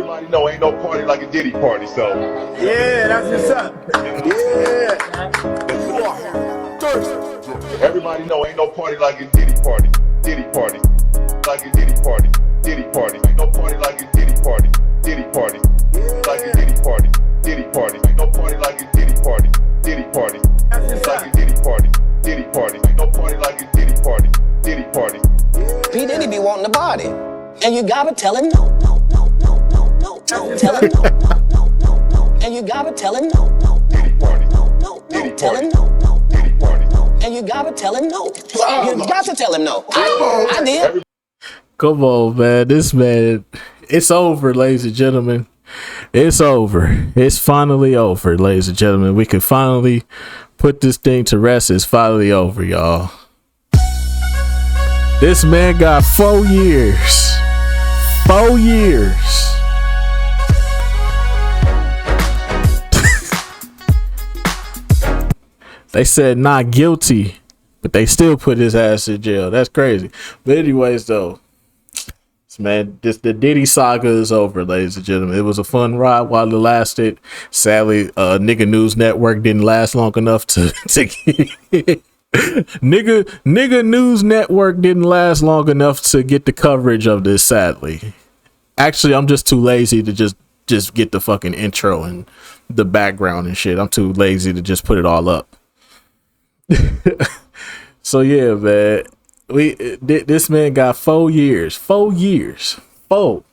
Everybody know ain't no party like a Diddy party, so. Yeah, that's what's up. Yeah. Everybody know ain't no party like a Diddy party. Diddy party. Like a Diddy party. Diddy party. Ain't no party like a Diddy party. Diddy party. Like a Diddy party. Diddy party. Ain't no party like a Diddy party. Diddy party. Like a Diddy party. Diddy party. Ain't no party like a Diddy party. Diddy party. P. Diddy be wanting the body. And you gotta tell him no. Tell him no. And you gotta tell him no. Tell him no. And you gotta tell him no. You got to tell him no. I did. Come on, man. This man, it's over, ladies and gentlemen. It's over. It's finally over, ladies and gentlemen. We can finally put this thing to rest. It's finally over, y'all. This man got 4 years. 4 years. They said not guilty, but they still put his ass in jail. That's crazy. But anyways, though, man, the Diddy saga is over, ladies and gentlemen. It was a fun ride while it lasted. Sadly, Nigga News Network didn't last long enough to Nigga News Network didn't last long enough to get the coverage of this, sadly. Actually, I'm just too lazy to just get the fucking intro and the background and shit. I'm too lazy to just put it all up. So yeah, man, this man got 4 years. 4 years. 4.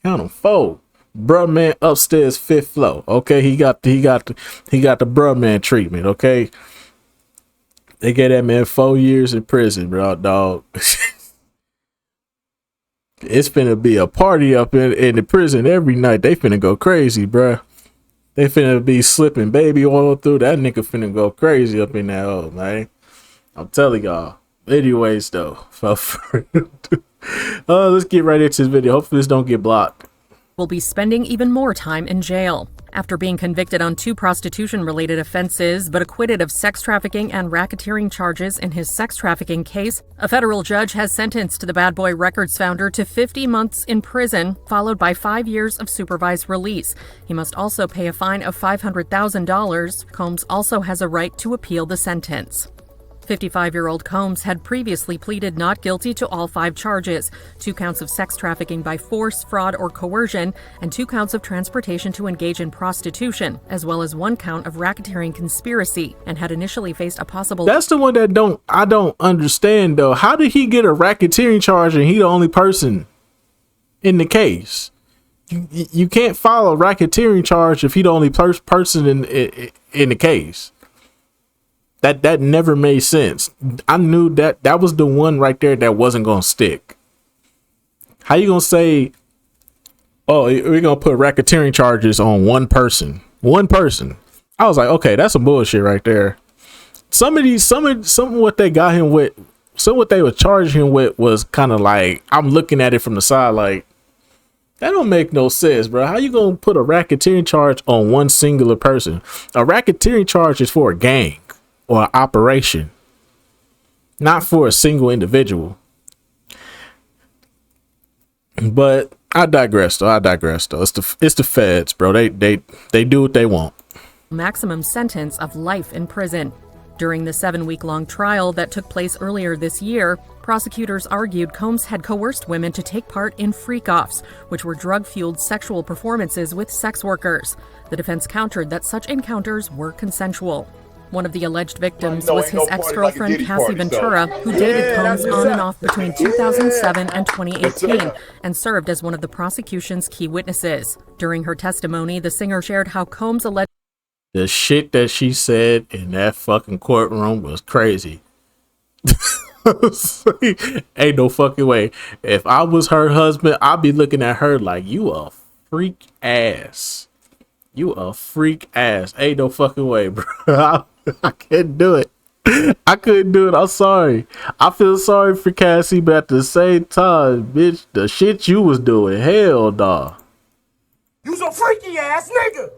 Count them. 4. Bruh man upstairs 5th floor. Okay, he got the bruh man treatment. Okay, they gave that man 4 years in prison, bro, dog. It's finna be a party up in the prison every night. They finna go crazy, bruh. They finna be slipping baby oil through. That nigga finna go crazy up in that hole, man. I'm telling y'all. Anyways, though, let's get right into this video. Hopefully this don't get blocked. Will be spending even more time in jail. After being convicted on 2 prostitution-related offenses, but acquitted of sex trafficking and racketeering charges in his sex trafficking case, a federal judge has sentenced the Bad Boy Records founder to 50 months in prison, followed by 5 years of supervised release. He must also pay a fine of $500,000. Combs also has a right to appeal the sentence. 55-year-old Combs had previously pleaded not guilty to all 5 charges, 2 counts of sex trafficking by force, fraud, or coercion, and 2 counts of transportation to engage in prostitution, as well as 1 count of racketeering conspiracy, and had initially faced a possible... That's the one that I don't understand, though. How did he get a racketeering charge and he the only person in the case? You can't file a racketeering charge if he the only person in the case. That never made sense. I knew that was the one right there that wasn't gonna stick. How you gonna say, oh, we're gonna put racketeering charges on one person? One person. I was like, okay, that's some bullshit right there. Some of what they got him with, some of what they were charging him with was kind of like, I'm looking at it from the side like, that don't make no sense, bro. How you gonna put a racketeering charge on one singular person? A racketeering charge is for a gang or operation, not for a single individual. But I digress though. It's the feds, bro. They do what they want. Maximum sentence of life in prison. During the 7-week-long trial that took place earlier this year, prosecutors argued Combs had coerced women to take part in freak-offs, which were drug-fueled sexual performances with sex workers. The defense countered that such encounters were consensual. One of the alleged victims was his ex-girlfriend Cassie Ventura, who dated Combs on and off between 2007 and 2018 and served as one of the prosecution's key witnesses. During her testimony, the singer shared how Combs alleged the shit that she said in that fucking courtroom was crazy. Ain't no fucking way. If I was her husband, I'd be looking at her like, you a freak ass. You a freak ass. Ain't no fucking way, bro. I couldn't do it. I couldn't do it. I'm sorry. I feel sorry for Cassie, but at the same time, bitch, the shit you was doing, hell nah. You's a freaky ass nigga.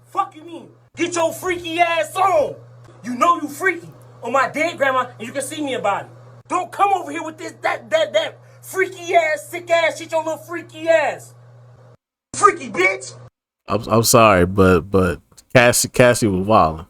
Fuck you mean? Get your freaky ass on. You know you freaky. On my dead grandma, and you can see me about it. Don't come over here with this, that freaky ass, sick ass shit, your little freaky ass. freaky bitch. I'm sorry, but Cassie was wilding.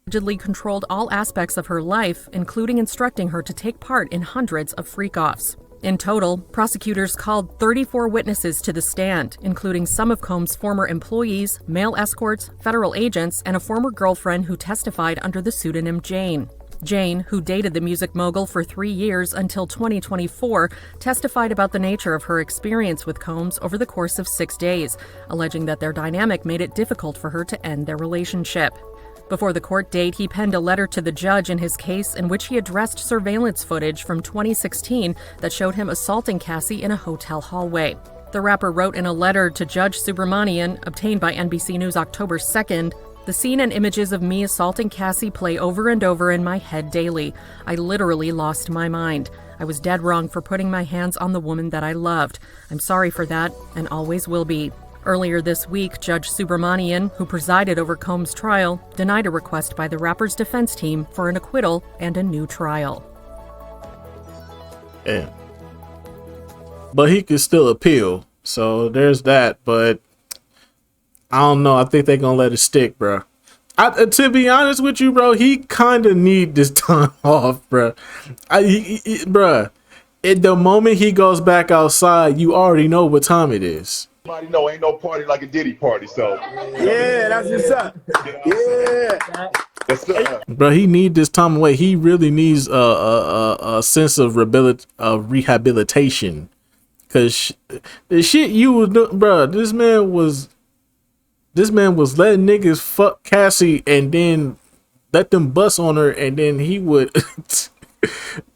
Allegedly controlled all aspects of her life, including instructing her to take part in hundreds of freak-offs. In total, prosecutors called 34 witnesses to the stand, including some of Combs' former employees, male escorts, federal agents, and a former girlfriend who testified under the pseudonym Jane. Jane, who dated the music mogul for 3 years until 2024, testified about the nature of her experience with Combs over the course of 6 days, alleging that their dynamic made it difficult for her to end their relationship. Before the court date, he penned a letter to the judge in his case in which he addressed surveillance footage from 2016 that showed him assaulting Cassie in a hotel hallway. The rapper wrote in a letter to Judge Subramanian, obtained by NBC News October 2nd, "The scene and images of me assaulting Cassie play over and over in my head daily. I literally lost my mind. I was dead wrong for putting my hands on the woman that I loved. I'm sorry for that and always will be." Earlier this week, Judge Subramanian, who presided over Combs' trial, denied a request by the rapper's defense team for an acquittal and a new trial. Yeah. But he could still appeal. So there's that. But I don't know. I think they're going to let it stick, bro. To be honest with you, bro, he kind of need this time off, bro. Bro, at the moment he goes back outside, you already know what time it is. Everybody know ain't no party like a Diddy party, so. Yeah, that's what's up. Yeah. Yes, sir. Bro, he need this time away. He really needs a sense of rehabilitation. Cause the shit you was doing, bro, this man was letting niggas fuck Cassie and then let them bust on her, and then he would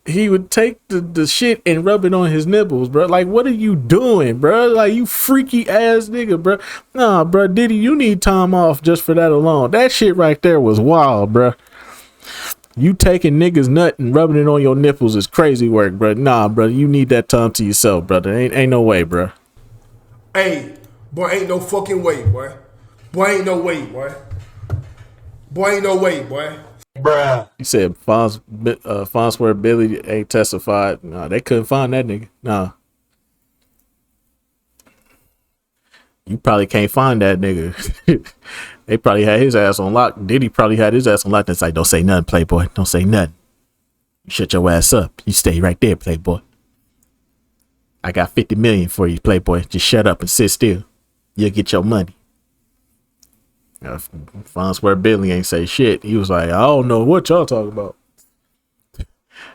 he would take the shit and rub it on his nipples, bro. Like, what are you doing, bro? Like, you freaky ass nigga, bro. Nah, bro, Diddy, you need time off just for that alone. That shit right there was wild, bro. You taking niggas nut and rubbing it on your nipples is crazy work, bro. Nah, bro, you need that time to yourself, brother. Ain't no way, bro. Hey, boy, ain't no fucking way, boy. Boy, ain't no way, boy. Boy, ain't no way, boy. Bruh. You said Fonzworth Billy ain't testified. Nah, they couldn't find that nigga. Nah. You probably can't find that nigga. They probably had his ass on lock. Diddy probably had his ass on lock. That's like, don't say nothing, Playboy. Don't say nothing. You shut your ass up. You stay right there, Playboy. I got 50 million for you, Playboy. Just shut up and sit still. You'll get your money. Fonzworth Billy ain't say shit. He was like, I don't know what y'all talking about.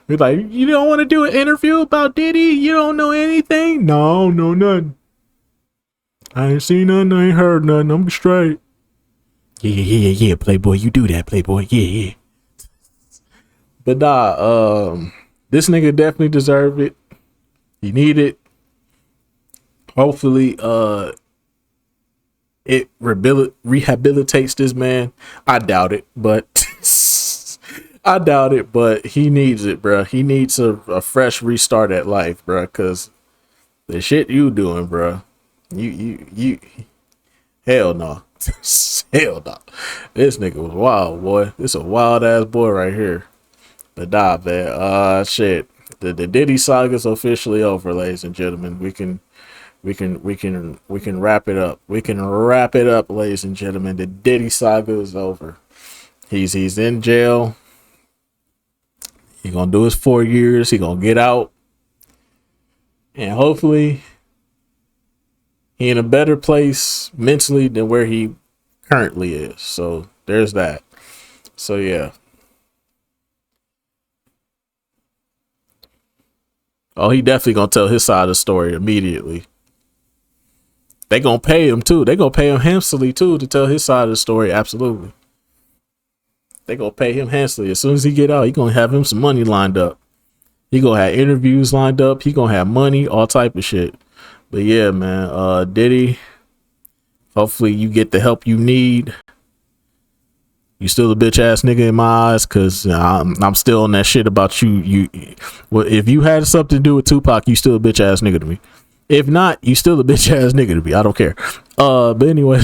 He's like, you don't want to do an interview about Diddy? You don't know anything? No, nothing. I ain't seen nothing. I ain't heard nothing. I'm straight. Yeah, Playboy. You do that, Playboy. Yeah. But nah, this nigga definitely deserved it. He need it. Hopefully, it rehabilitates this man. I doubt it, but he needs it, bro. He needs a fresh restart at life, bro, because the shit you doing, bro, you hell no. Hell no. This nigga was wild, boy. This a wild ass boy right here. But nah, man, shit. The Diddy saga's officially over, ladies and gentlemen. We can wrap it up. We can wrap it up, ladies and gentlemen. The Diddy saga is over. He's in jail. He's gonna do his 4 years. He gonna get out, and hopefully, he in a better place mentally than where he currently is. So there's that. So yeah. Oh, he definitely gonna tell his side of the story immediately. They gonna pay him too. They gonna pay him handsomely too to tell his side of the story. Absolutely. They gonna pay him handsomely. As soon as he get out, he gonna have him some money lined up. He gonna have interviews lined up. He gonna have money, all type of shit. But yeah, man, Diddy, hopefully you get the help you need. You still a bitch ass nigga in my eyes, cause I'm still on that shit about you. Well, if you had something to do with Tupac, you still a bitch ass nigga to me. If not, you still a bitch ass nigga to me. I don't care. But anyway,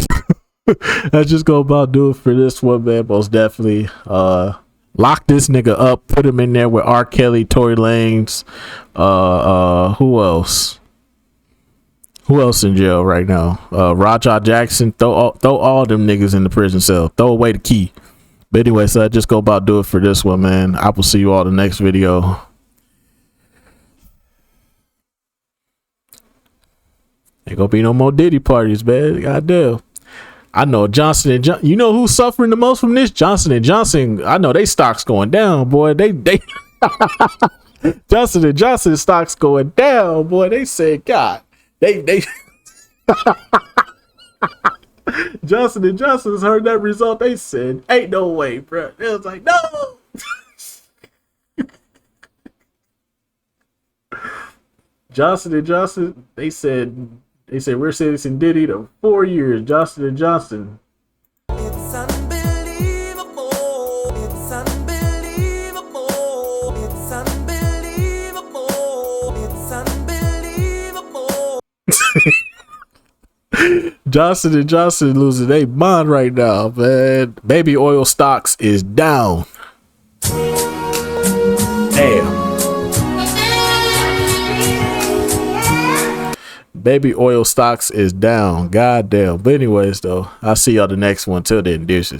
that's just go about do it for this one, man. Most definitely. Lock this nigga up. Put him in there with R. Kelly, Tory Lanez. Who else? Who else in jail right now? Rajah Jackson. Throw all them niggas in the prison cell. Throw away the key. But anyway, so I just go about do it for this one, man. I will see you all in the next video. Ain't gonna be no more Diddy parties, man. Goddamn. I know Johnson and Johnson. You know who's suffering the most from this? Johnson and Johnson. I know they stocks going down, boy. They Johnson and Johnson stocks going down, boy. They said, God, they Johnson and Johnson's heard that result. They said, ain't no way, bro. It was like, no. Johnson and Johnson, they said we're sentencing Diddy to 4 years. Johnson and Johnson. It's unbelievable. It's unbelievable. It's unbelievable. It's unbelievable. Johnson and Johnson losing their mind right now, man. Baby oil stocks is down. Damn. Baby oil stocks is down. God damn. But anyways, though, I'll see y'all the next one. Till then, deuces.